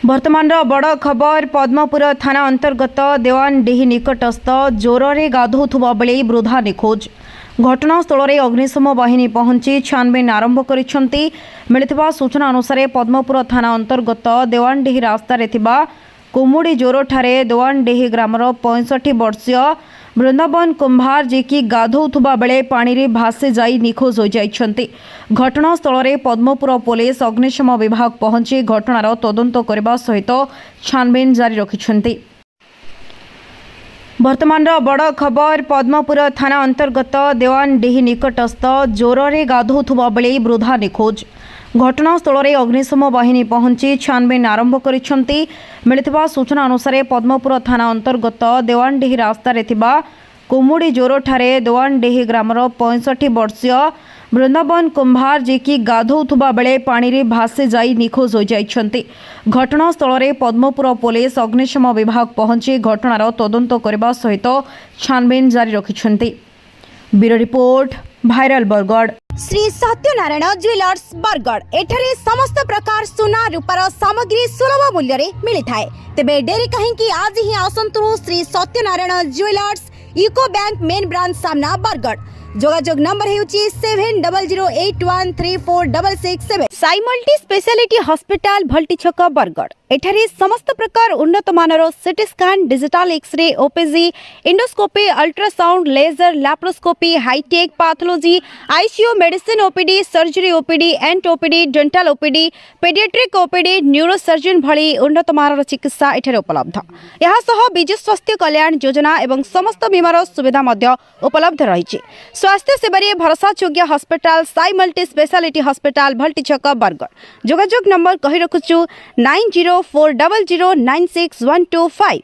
वर्तमान बड़ खबर पद्मपुर थाना अंतर्गत देवानडीही निकटस्थ जोरे गाधौथुबा बेले वृद्धा निखोज। घटनास्थल में अग्निशम बाहिनी पहुंची छानबीन आरंभ करिसेंती। मिलिथिबा सूचना अनुसार पद्मपुर थाना अंतर्गत देवानडीही रास्तार कुमुड़ी जोरठारे देवानडीही ग्रामर 65 वर्षीय वृंदावन कुंभार जी की गाधौथुबा बेले पानी रे भासी जाई निखोज हो जाइछंती। घटनास्थल में पद्मपुर पुलिस अग्निशम विभाग पहुंची घटनार तदंत करने सहित छानबीन जारी रखिछंती। वर्तमान बड़ खबर पद्मपुर थाना अंतर्गत देवानडीही निकटस्थ जोरे गाधौथुबा बेले वृद्धा निखोज। घटनास्थल में अग्निशम बाहिनी पहुंची छानबीन आरंभ करिसेंती। मिलिथिबा सूचना अनुसार पद्मपुर थाना अंतर्गत देवानडीही रास्तार कुमुड़ी जोरठारे देवानडीही ग्रामर 65 वर्षीय वृंदावन कुंभार जी की गाधौथुबा बेले पानी रे भासी जाई निखोज हो जाइछंती। घटनास्थल में पद्मपुर पुलिस अग्निशम विभाग पहुंची घटनार तदंत करने सहित छानबीन जारी रखिछंती। ब्यूरो रिपोर्ट भाइराल बरगढ़। श्री सत्यनारायण ज्वेलर्स बरगढ़ एठारे समस्त प्रकार सुना रूपार सामग्री सुलभ मूल्य रे मिली थाए। तेबे डेरी कहीं आज ही आसंतु Shri Satyanarayan jewellers UCO bank main branch सामना बरगढ़। जोगाजोग नंबर हेउची 7001313467। Sai multi speciality hospital Bhalti Chhak Bargarh एठारे समस्त प्रकार उन्नत मानर CT scan digital X-ray OPG endoscopy ultrasound laser laparoscopy hi-tech pathology ICU medicine OPD surgery OPD ENT OPD dental OPD paediatric OPD neurosurgeon भली उन्नत मानर चिकित्सा एठारे उपलब्ध। यहा सह बिजु स्वास्थ्य कल्याण योजना एवं समस्त बीमार सुविधा मध्य उपलब्ध रही। स्वास्थ्य सेवारे भरोसा योग्य hospital Sai multi speciality hospital Bhalti Chhak Bargarh. जोगाजोग नंबर कही रखुछु 9040096125।